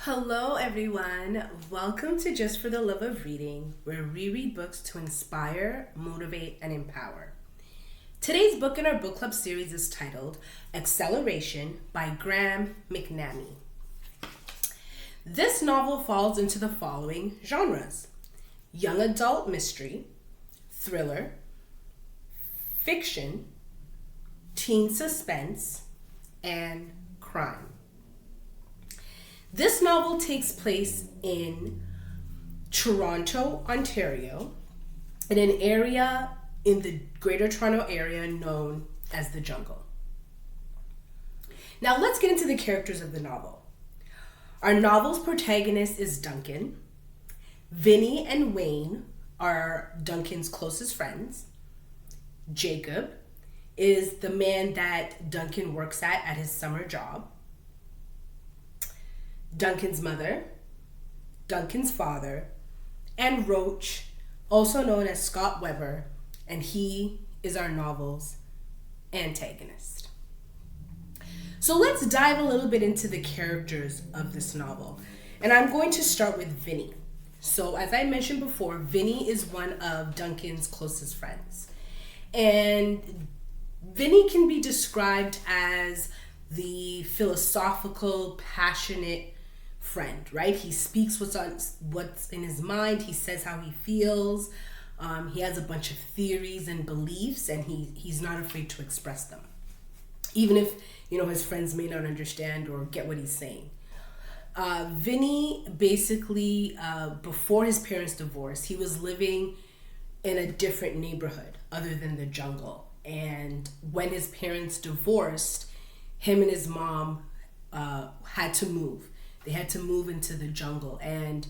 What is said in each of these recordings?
Hello, everyone. Welcome to Just for the Love of Reading, where we read books to inspire, motivate, and empower. Today's book in our book club series is titled Acceleration by Graham Mcnamee. This novel falls into the following genres: young adult mystery, thriller, fiction, teen suspense, and crime. This novel takes place in Toronto, Ontario, in an area in the Greater Toronto Area known as the Jungle. Now let's get into the characters of the novel. Our novel's protagonist is Duncan. Vinny and Wayne are Duncan's closest friends. Jacob is the man that Duncan works at his summer job. Duncan's mother, Duncan's father, and Roach, also known as Scott Weber, and he is our novel's antagonist. So let's dive a little bit into the characters of this novel. And I'm going to start with Vinny. So as I mentioned before, Vinny is one of Duncan's closest friends. And Vinny can be described as the philosophical, passionate friend, right? He speaks what's in his mind. He says how he feels. He has a bunch of theories and beliefs, and he's not afraid to express them, even if his friends may not understand or get what he's saying. Vinny basically, before his parents divorced, he was living in a different neighborhood other than the Jungle. And when his parents divorced, him and his mom had to move. They had to move into the Jungle. And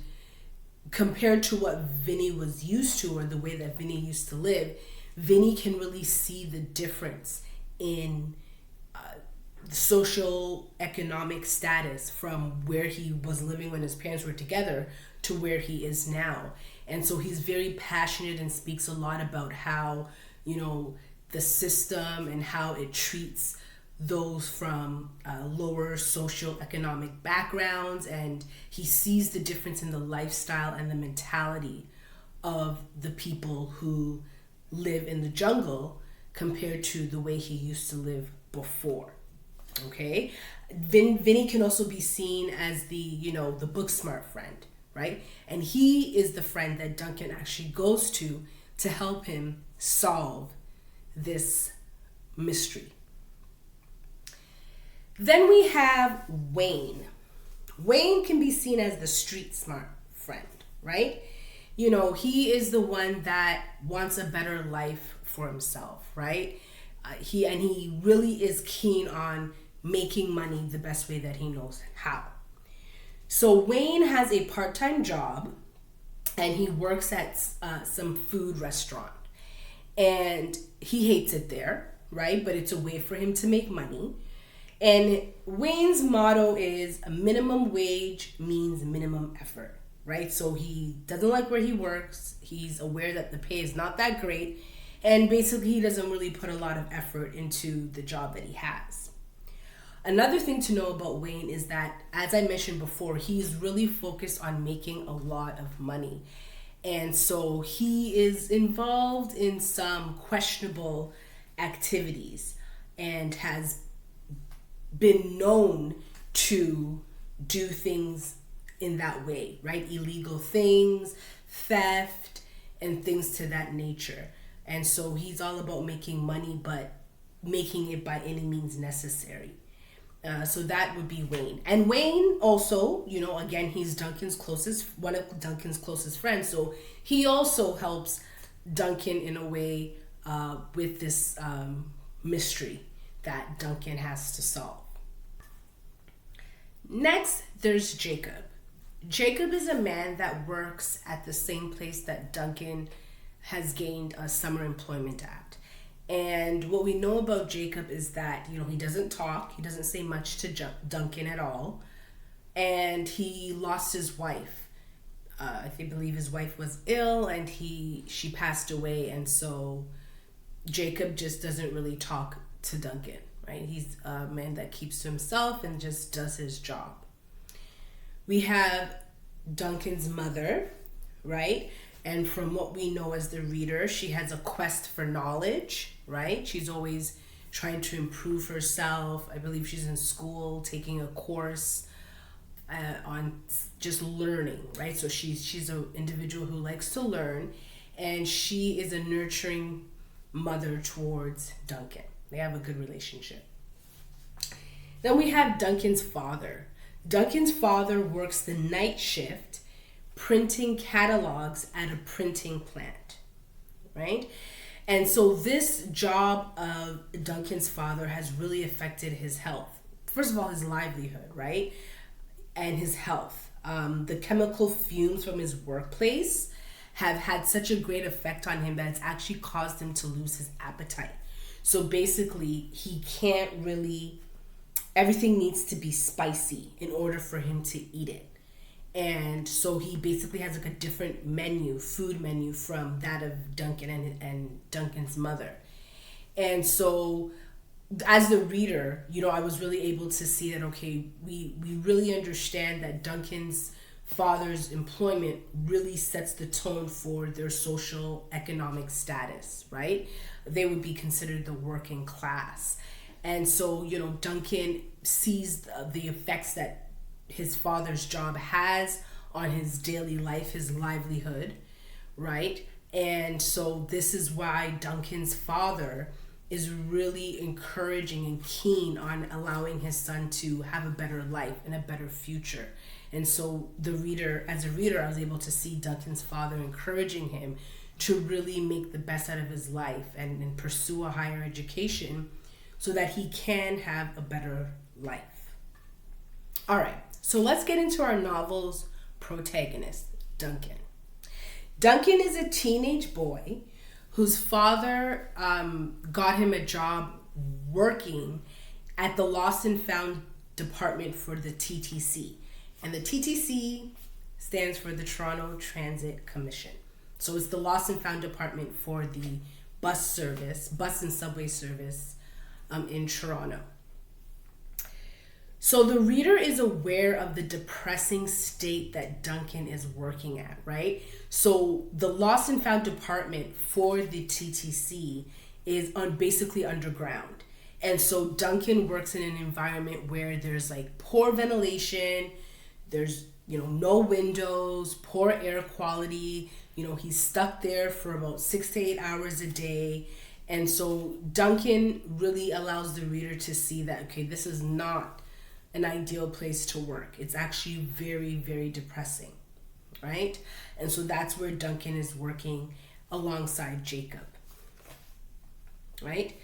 compared to what Vinny was used to, or the way that Vinny used to live, Vinny can really see the difference in social economic status from where he was living when his parents were together to where he is now. And so he's very passionate and speaks a lot about how, the system and how it treats those from lower social economic backgrounds, and he sees the difference in the lifestyle and the mentality of the people who live in the Jungle compared to the way he used to live before. Okay, Vinny can also be seen as the book smart friend, right? And he is the friend that Duncan actually goes to help him solve this mystery. Then we have Wayne. Wayne can be seen as the street smart friend, right? He is the one that wants a better life for himself, right? He really is keen on making money the best way that he knows how. So Wayne has a part-time job, and he works at some food restaurant, and he hates it there, right? But it's a way for him to make money. And Wayne's motto is a minimum wage means minimum effort, right? So he doesn't like where he works. He's aware that the pay is not that great. And basically he doesn't really put a lot of effort into the job that he has. Another thing to know about Wayne is that, as I mentioned before, he's really focused on making a lot of money. And so he is involved in some questionable activities and has been known to do things in that way, right? Illegal things, theft, and things to that nature. And so he's all about making money, but making it by any means necessary. So that would be Wayne. And Wayne also, again, he's one of Duncan's closest friends. So he also helps Duncan in a way with this mystery that Duncan has to solve. Next, there's Jacob. Jacob is a man that works at the same place that Duncan has gained a summer employment at. And what we know about Jacob is that, he doesn't talk, he doesn't say much to Duncan at all. And he lost his wife. I believe his wife was ill, and she passed away. And so Jacob just doesn't really talk to Duncan, right? He's a man that keeps to himself and just does his job. We have Duncan's mother, right? And from what we know as the reader, she has a quest for knowledge, right? She's always trying to improve herself. I believe she's in school taking a course on just learning, right? So she's an individual who likes to learn, and she is a nurturing mother towards Duncan. They have a good relationship. Then we have Duncan's father. Duncan's father works the night shift printing catalogs at a printing plant, right? And so this job of Duncan's father has really affected his health. First of all, his livelihood, right? And his health. The chemical fumes from his workplace have had such a great effect on him that it's actually caused him to lose his appetite. So basically, he can't really, everything needs to be spicy in order for him to eat it. And so he basically has like a different food menu from that of Duncan and Duncan's mother. And so as the reader, I was really able to see that, okay, we really understand that Duncan's father's employment really sets the tone for their social economic status, right? They would be considered the working class. And so, Duncan sees the effects that his father's job has on his daily life, his livelihood, right? And so this is why Duncan's father is really encouraging and keen on allowing his son to have a better life and a better future. And so as a reader, I was able to see Duncan's father encouraging him to really make the best out of his life and pursue a higher education so that he can have a better life. All right, so let's get into our novel's protagonist, Duncan. Duncan is a teenage boy whose father got him a job working at the Lost and Found department for the TTC. And the TTC stands for the Toronto Transit Commission. So it's the Lost and Found department for the bus and subway service in Toronto. So the reader is aware of the depressing state that Duncan is working at, right? So the Lost and Found department for the TTC is basically underground. And so Duncan works in an environment where there's like poor ventilation, there's, no windows, poor air quality. He's stuck there for about 6 to 8 hours a day. And so Duncan really allows the reader to see that, okay, this is not an ideal place to work. It's actually very, very depressing, right? And so that's where Duncan is working alongside Jacob, right?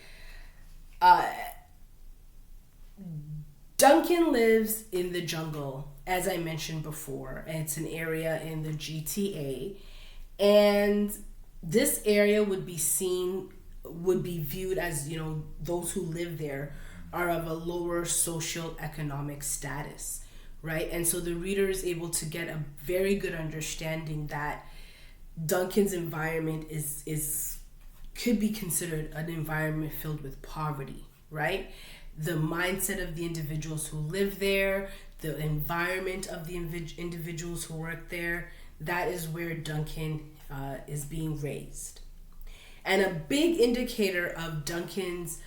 Duncan lives in the jungle, as I mentioned before, and it's an area in the GTA, and this area would be viewed as, those who live there are of a lower social economic status, right? And so the reader is able to get a very good understanding that Duncan's environment could be considered an environment filled with poverty, right? The mindset of the individuals who live there, the environment of the individuals who work there, that is where Duncan is being raised. And a big indicator of Duncan's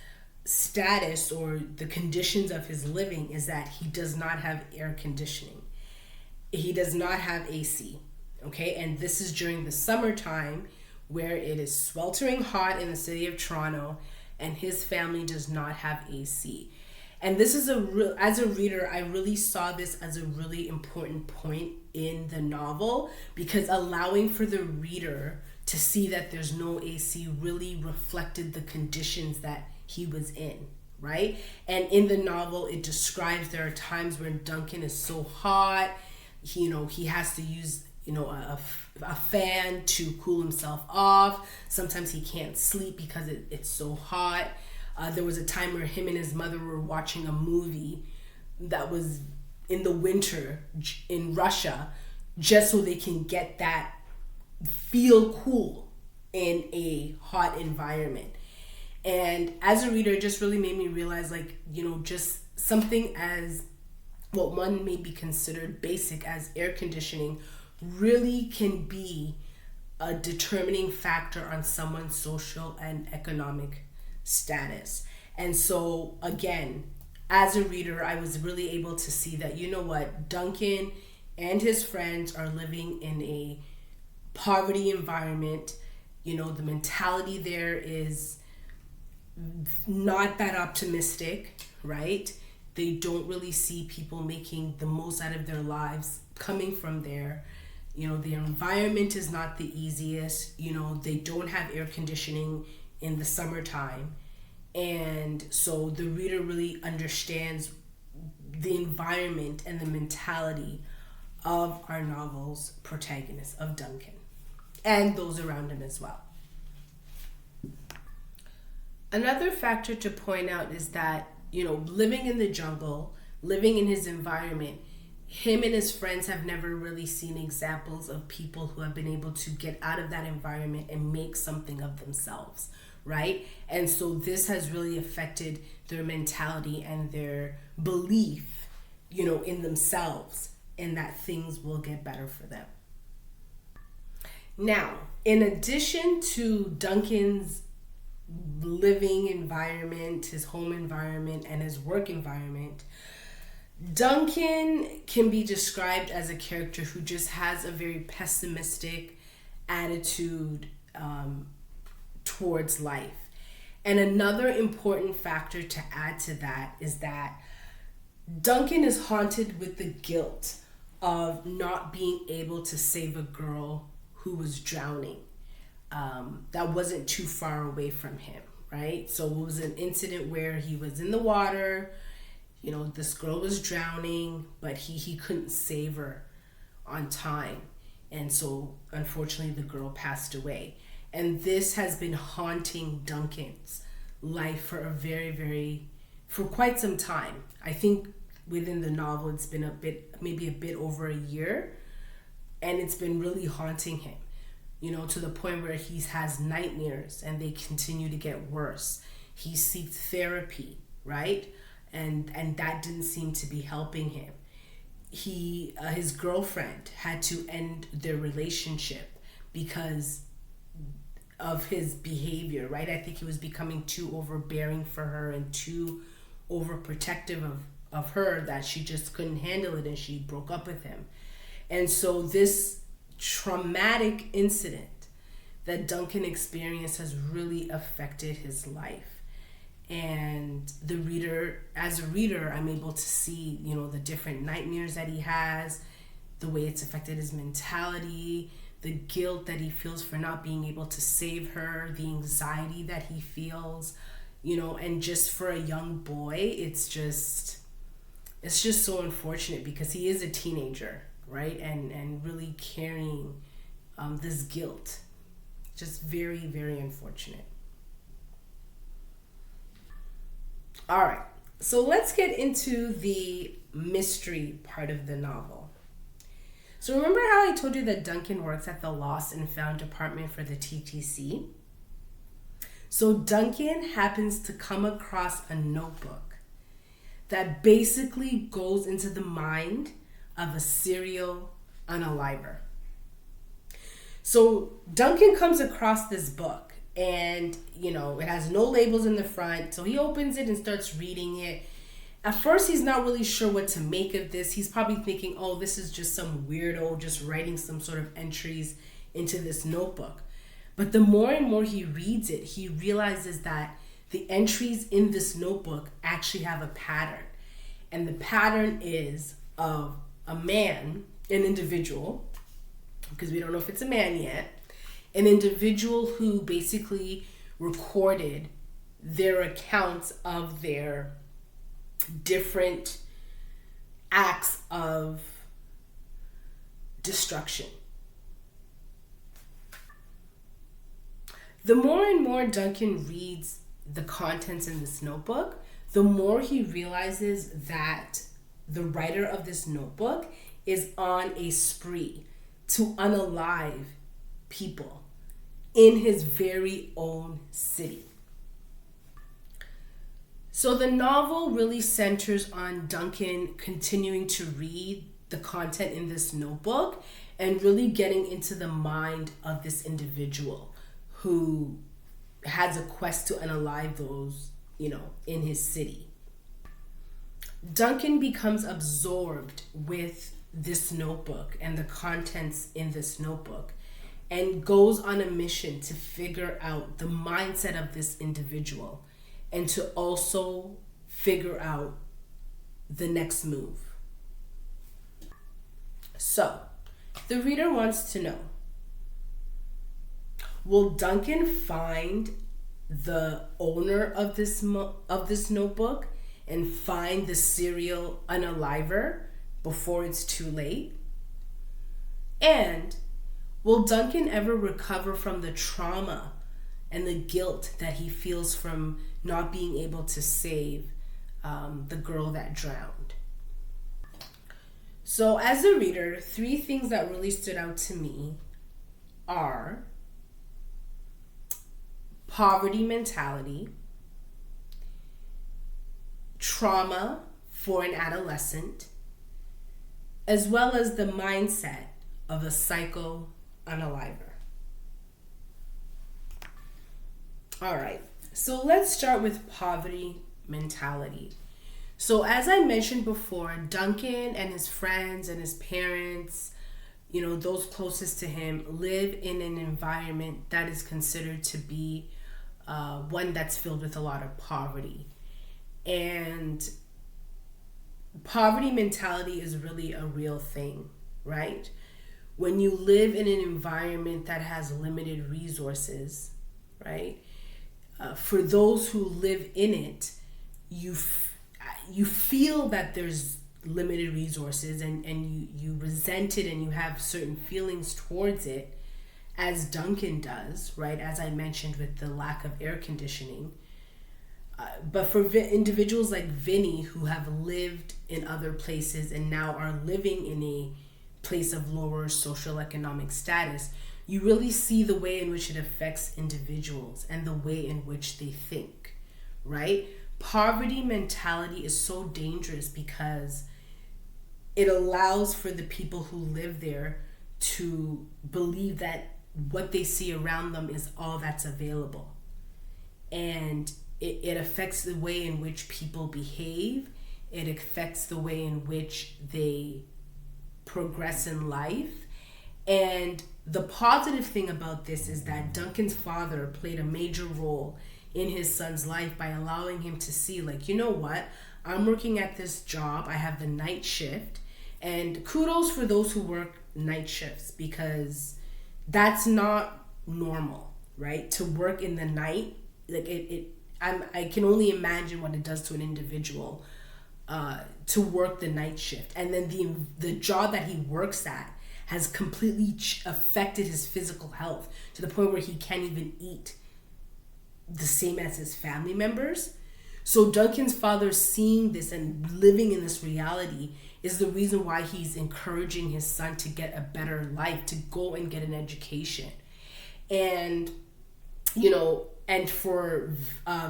status or the conditions of his living is that he does not have air conditioning. He does not have AC, okay? And this is during the summertime where it is sweltering hot in the city of Toronto, and his family does not have AC. And this is as a reader, I really saw this as a really important point in the novel, because allowing for the reader to see that there's no AC really reflected the conditions that he was in, right? And in the novel, it describes there are times when Duncan is so hot, he has to use, a fan to cool himself off. Sometimes he can't sleep because it's so hot. There was a time where him and his mother were watching a movie that was in the winter in Russia, just so they can get that feel cool in a hot environment. And as a reader, it just really made me realize, just something as what one may be considered basic as air conditioning really can be a determining factor on someone's social and economic status. And so, again, as a reader, I was really able to see that, you know what, Duncan and his friends are living in a poverty environment. You know, the mentality there is not that optimistic, right? They don't really see people making the most out of their lives coming from there. You know, the environment is not the easiest. You know, they don't have air conditioning in the summertime. And so the reader really understands the environment and the mentality of our novel's protagonist, of Duncan, and those around him as well. Another factor to point out is that, you know, living in the jungle, living in his environment, him and his friends have never really seen examples of people who have been able to get out of that environment and make something of themselves, right? And so this has really affected their mentality and their belief, you know, in themselves, and that things will get better for them. Now, in addition to Duncan's living environment, his home environment, and his work environment, Duncan can be described as a character who just has a very pessimistic attitude towards life. And another important factor to add to that is that Duncan is haunted with the guilt of not being able to save a girl who was drowning. That wasn't too far away from him, right? So it was an incident where he was in the water, you know, this girl was drowning, but he couldn't save her on time. And so unfortunately the girl passed away. And this has been haunting Duncan's life for quite some time. I think within the novel it's been maybe a bit over a year, and it's been really haunting him, you know, to the point where he has nightmares and they continue to get worse. He seeks therapy, right? And that didn't seem to be helping him. His girlfriend had to end their relationship because of his behavior, right? I think he was becoming too overbearing for her and too overprotective of her, that she just couldn't handle it and she broke up with him. And so this traumatic incident that Duncan experienced has really affected his life. And as a reader, I'm able to see, you know, the different nightmares that he has, the way it's affected his mentality, the guilt that he feels for not being able to save her, the anxiety that he feels, you know, and just for a young boy, it's just so unfortunate because he is a teenager, right? And really carrying this guilt. Just very, very unfortunate. All right, so let's get into the mystery part of the novel. So remember how I told you that Duncan works at the Lost and Found department for the TTC? So Duncan happens to come across a notebook that basically goes into the mind of a serial unaliver. So Duncan comes across this book, and, you know, it has no labels in the front. So he opens it and starts reading it. At first, he's not really sure what to make of this. He's probably thinking, oh, this is just some weirdo just writing some sort of entries into this notebook. But the more and more he reads it, he realizes that the entries in this notebook actually have a pattern. And the pattern is of a man, an individual, because we don't know if it's a man yet, an individual who basically recorded their accounts of their different acts of destruction. The more and more Duncan reads the contents in this notebook, the more he realizes that the writer of this notebook is on a spree to unalive people in his very own city. So the novel really centers on Duncan continuing to read the content in this notebook and really getting into the mind of this individual who has a quest to unalive those, in his city. Duncan becomes absorbed with this notebook and the contents in this notebook and goes on a mission to figure out the mindset of this individual and to also figure out the next move. So, the reader wants to know, will Duncan find the owner of this notebook and find the serial unaliver before it's too late? And will Duncan ever recover from the trauma and the guilt that he feels from not being able to save the girl that drowned? So as a reader, 3 things that really stood out to me are poverty mentality, trauma for an adolescent, as well as the mindset of a psycho unaliver. All right, so let's start with poverty mentality. So as I mentioned before, Duncan and his friends and his parents, those closest to him, live in an environment that is considered to be one that's filled with a lot of poverty. And poverty mentality is really a real thing, right? When you live in an environment that has limited resources, right? For those who live in it, you feel that there's limited resources and you resent it and you have certain feelings towards it, as Duncan does, right? As I mentioned with the lack of air conditioning. But for individuals like Vinny, who have lived in other places and now are living in a place of lower social economic status, you really see the way in which it affects individuals and the way in which they think, right? Poverty mentality is so dangerous because it allows for the people who live there to believe that what they see around them is all that's available. And it affects the way in which people behave. It affects the way in which they progress in life. And the positive thing about this is that Duncan's father played a major role in his son's life by allowing him to see, you know what? I'm working at this job. I have the night shift. And kudos for those who work night shifts, because that's not normal, right? To work in the night, I can only imagine what it does to an individual to work the night shift. And then the job that he works at has completely affected his physical health to the point where he can't even eat the same as his family members. So Duncan's father, seeing this and living in this reality, is the reason why he's encouraging his son to get a better life, to go and get an education. And, and for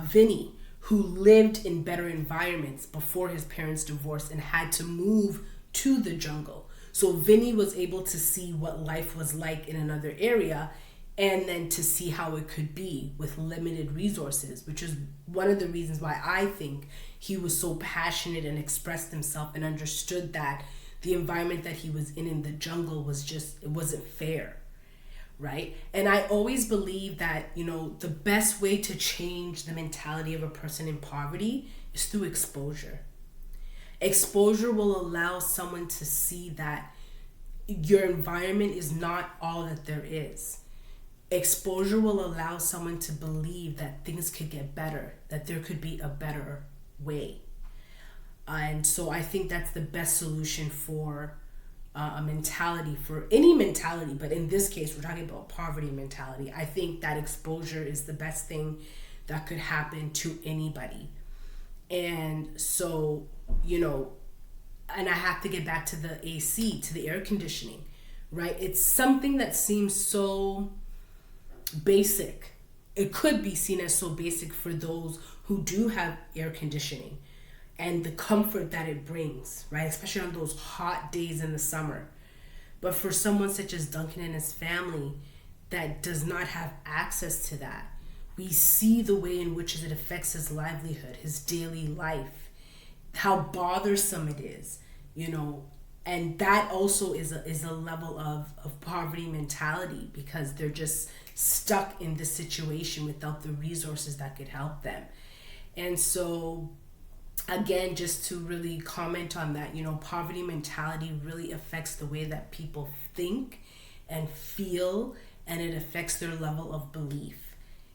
Vinny, who lived in better environments before his parents divorced and had to move to the jungle. So Vinny was able to see what life was like in another area, and then to see how it could be with limited resources, which is one of the reasons why I think he was so passionate and expressed himself and understood that the environment that he was in the jungle was it wasn't fair, right? And I always believe that, the best way to change the mentality of a person in poverty is through exposure. Exposure will allow someone to see that your environment is not all that there is. Exposure will allow someone to believe that things could get better, that there could be a better way. And so I think that's the best solution for a mentality, for any mentality, but in this case, we're talking about poverty mentality. I think that exposure is the best thing that could happen to anybody. And so, and I have to get back to the AC, to the air conditioning, right? It's something that seems so basic. It could be seen as so basic for those who do have air conditioning and the comfort that it brings, right? Especially on those hot days in the summer. But for someone such as Duncan and his family that does not have access to that, we see the way in which it affects his livelihood, his daily life, how bothersome it is, and that also is a level of poverty mentality, because they're just stuck in this situation without the resources that could help them. And so again, just to really comment on that, poverty mentality really affects the way that people think and feel, and it affects their level of belief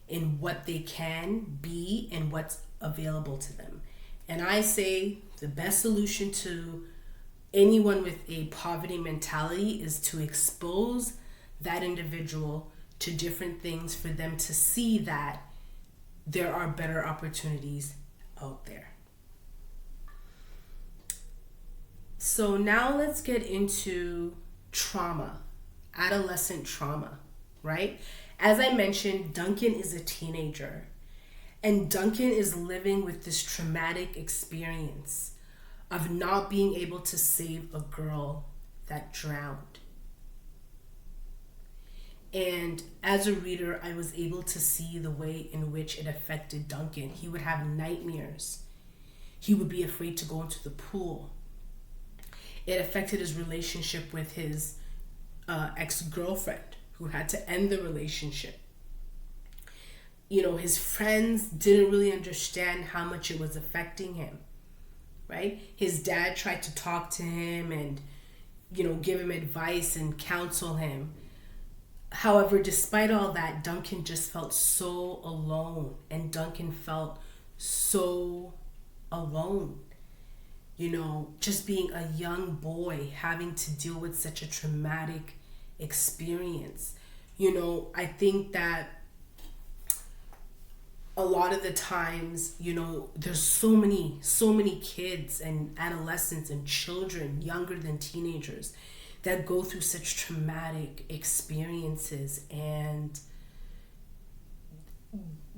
in what they can be and what's available to them. And I say the best solution to anyone with a poverty mentality is to expose that individual to different things for them to see that there are better opportunities out there. So now let's get into trauma, adolescent trauma, right? As I mentioned, Duncan is a teenager, and Duncan is living with this traumatic experience of not being able to save a girl that drowned. And as a reader, I was able to see the way in which it affected Duncan. He would have nightmares. He would be afraid to go into the pool. It affected his relationship with his ex-girlfriend, who had to end the relationship. His friends didn't really understand how much it was affecting him, right? His dad tried to talk to him and, give him advice and counsel him. However, despite all that, Duncan just felt so alone, and Duncan felt so alone. Just being a young boy having to deal with such a traumatic experience. I think that a lot of the times, there's so many kids and adolescents and children younger than teenagers that go through such traumatic experiences, and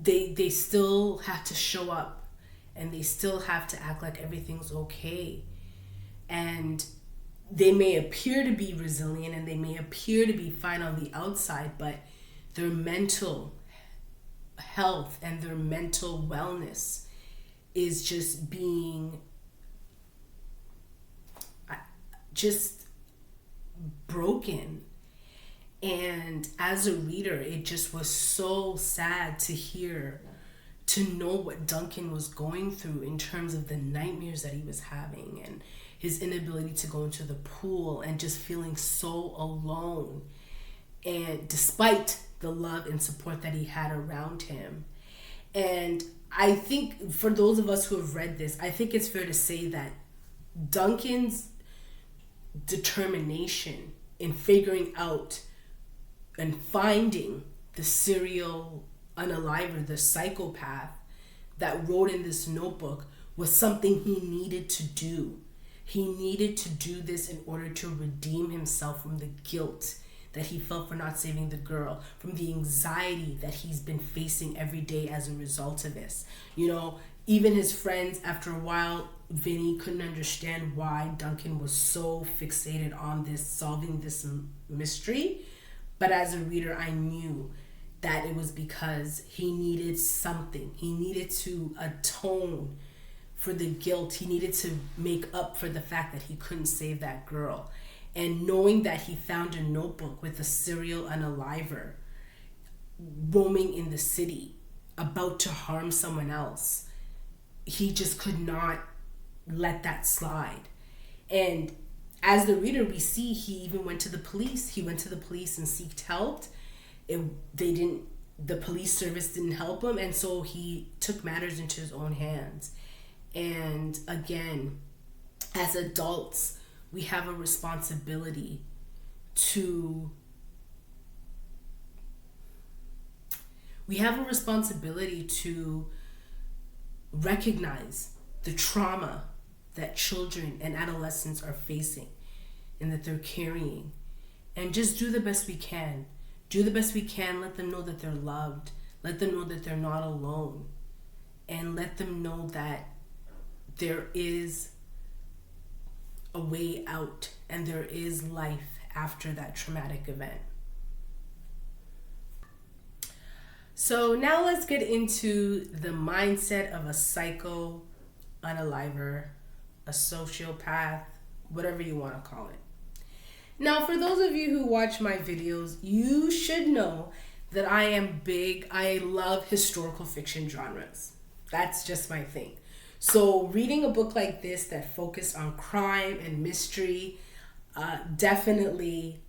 they still have to show up, and they still have to act like everything's okay. And they may appear to be resilient and they may appear to be fine on the outside, but their mental health and their mental wellness is just being broken. And as a reader, it just was so sad to know what Duncan was going through in terms of the nightmares that he was having and his inability to go into the pool, and just feeling so alone, and despite the love and support that he had around him. And I think for those of us who have read this, I think it's fair to say that Duncan's determination in figuring out and finding the serial unaliver, the psychopath that wrote in this notebook, was something he needed to do. He needed to do this in order to redeem himself from the guilt that he felt for not saving the girl, from the anxiety that he's been facing every day as a result of this. Even his friends, after a while, Vinny couldn't understand why Duncan was so fixated on solving this mystery. But as a reader, I knew that it was because he needed something. He needed to atone for the guilt. He needed to make up for the fact that he couldn't save that girl. And knowing that he found a notebook with a serial unaliver roaming in the city, about to harm someone else, he just could not let that slide. And as the reader, we see he even went to the police. He went to the police and sought help. The police service didn't help him, and so he took matters into his own hands. And again, as adults, we have a responsibility to recognize the trauma that children and adolescents are facing and that they're carrying, and just do the best we can. Let them know that they're loved. Let them know that they're not alone. and let them know that there is a way out and there is life after that traumatic event. So now let's get into the mindset of a psycho unaliver, a sociopath, whatever you want to call it. Now, for those of you who watch my videos, you should know that I love historical fiction genres. That's just my thing. So reading a book like this that focused on crime and mystery definitely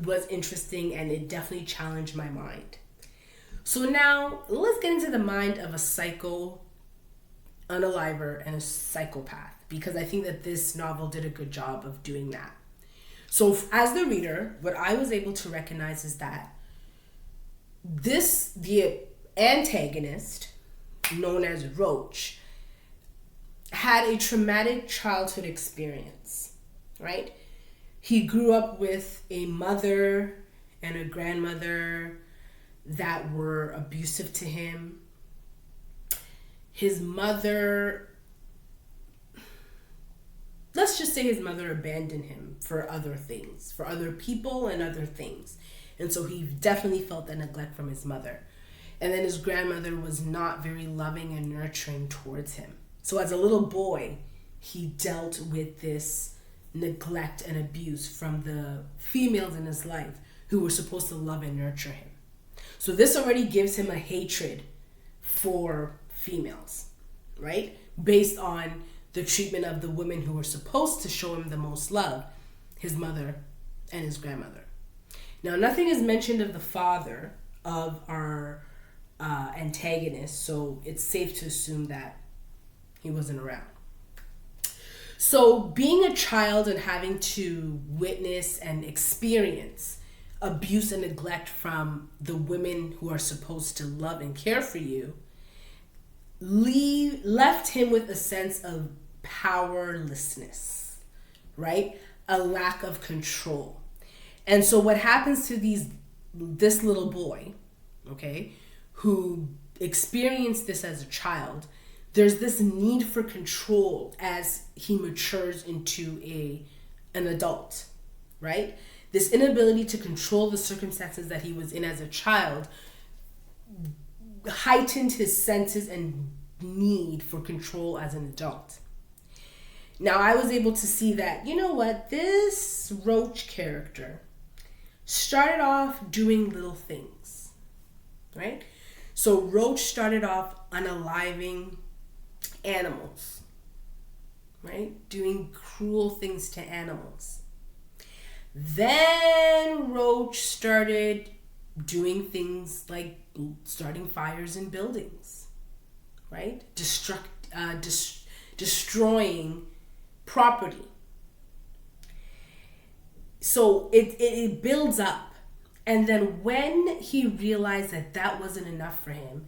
was interesting, and it definitely challenged my mind. So now let's get into the mind of a psycho unaliver and a psychopath, because I think that this novel did a good job of doing that. So as the reader, what I was able to recognize is that the antagonist, known as Roach, had a traumatic childhood experience, right? He grew up with a mother and a grandmother that were abusive to him. His mother, let's just say his mother abandoned him for other things, for other people and other things. And so he definitely felt that neglect from his mother. And then his grandmother was not very loving and nurturing towards him. So as a little boy, he dealt with this neglect and abuse from the females in his life who were supposed to love and nurture him. So this already gives him a hatred for females, right? Based on the treatment of the women who were supposed to show him the most love, his mother and his grandmother. Now, nothing is mentioned of the father of our antagonist, so it's safe to assume that he wasn't around. So being a child and having to witness and experience abuse and neglect from the women who are supposed to love and care for you left him with a sense of powerlessness, right? A lack of control. And so what happens to this little boy, okay, who experienced this as a child, there's this need for control as he matures into an adult, right? This inability to control the circumstances that he was in as a child heightened his senses and need for control as an adult. Now, I was able to see that, you know what, this Roach character started off doing little things, right? So Roach started off unaliving animals, right? Doing cruel things to animals. Then Roach started doing things like starting fires in buildings, right? Destroying property. So it builds up. And then when he realized that that wasn't enough for him,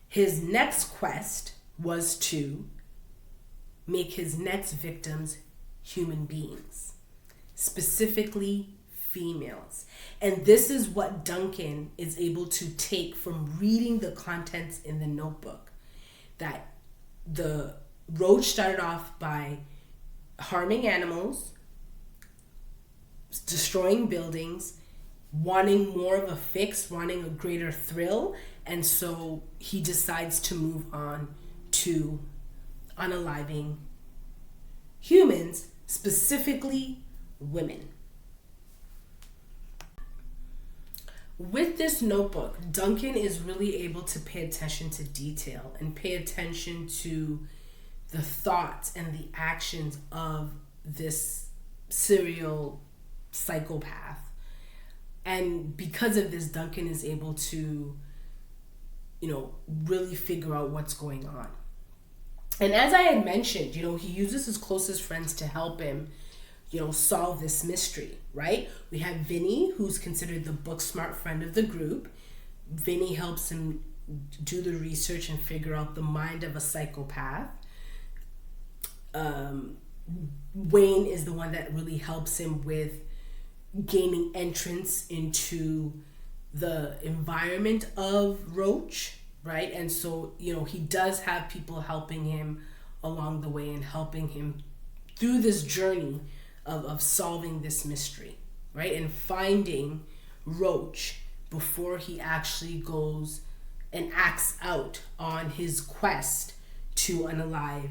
his next quest was to make his next victims human beings, specifically females. And this is what Duncan is able to take from reading the contents in the notebook. That the Roach started off by harming animals, destroying buildings, wanting more of a fix, wanting a greater thrill, and so he decides to move on to unaliving humans, specifically women. With this notebook, Duncan is really able to pay attention to detail and pay attention to the thoughts and the actions of this serial psychopath. And because of this, Duncan is able to, really figure out what's going on. And as I had mentioned, he uses his closest friends to help him, solve this mystery, right? We have Vinny, who's considered the book smart friend of the group. Vinny helps him do the research and figure out the mind of a psychopath. Wayne is the one that really helps him with gaining entrance into the environment of Roach, right? And so, he does have people helping him along the way and helping him through this journey of solving this mystery, right? And finding Roach before he actually goes and acts out on his quest to unalive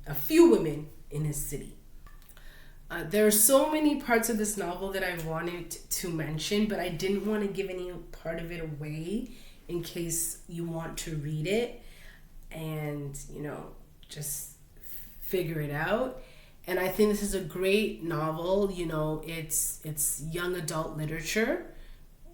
a few women in his city. There are so many parts of this novel that I wanted to mention, but I didn't want to give any part of it away in case you want to read it and, just figure it out. And I think this is a great novel. It's young adult literature.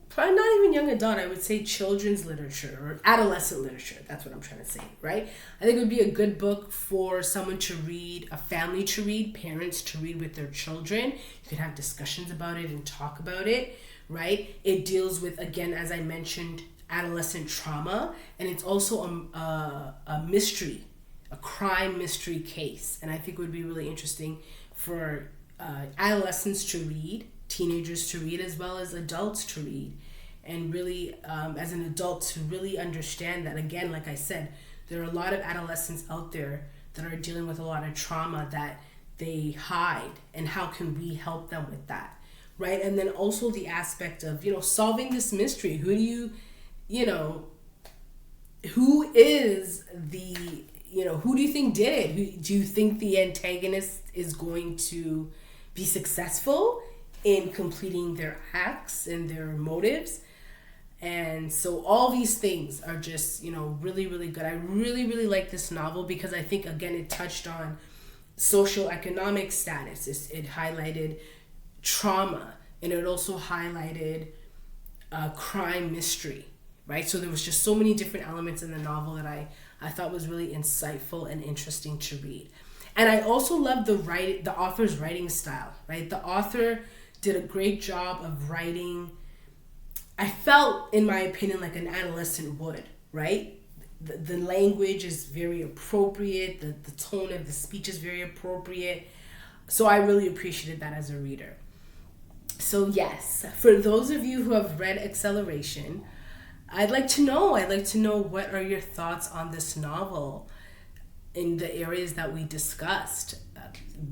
Probably not even young adult, I would say children's literature or adolescent literature. That's what I'm trying to say, right? I think it would be a good book for someone to read, a family to read, parents to read with their children. You could have discussions about it and talk about it, right? It deals with, again, as I mentioned, adolescent trauma, and it's also a mystery, a crime mystery case. And I think it would be really interesting for adolescents to read, teenagers to read, as well as adults to read, and really as an adult to really understand that, again, like I said, there are a lot of adolescents out there that are dealing with a lot of trauma that they hide, and how can we help them with that, right? And then also the aspect of solving this mystery. Who is the who do you think did it? Do you think the antagonist is going to be successful in completing their acts and their motives? And so all these things are just, really, really good. I really, really like this novel because I think, again, it touched on socioeconomic status. It highlighted trauma, and it also highlighted crime mystery, right? So there was just so many different elements in the novel that I thought was really insightful and interesting to read. And I also love the author's writing style, right? The author did a great job of writing. I felt, in my opinion, like an adolescent would, right? The language is very appropriate. The tone of the speech is very appropriate. So I really appreciated that as a reader. So yes, for those of you who have read Acceleration, I'd like to know what are your thoughts on this novel in the areas that we discussed.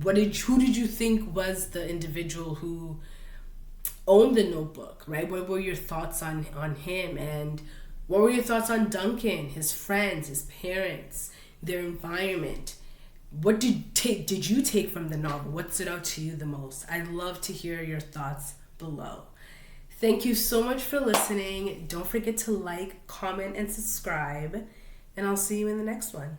Who did you think was the individual who owned the notebook, right? What were your thoughts on him, and what were your thoughts on Duncan, his friends, his parents, their environment? What did you take from the novel? What stood out to you the most? I'd love to hear your thoughts below. Thank you so much for listening. Don't forget to like, comment, and subscribe, and I'll see you in the next one.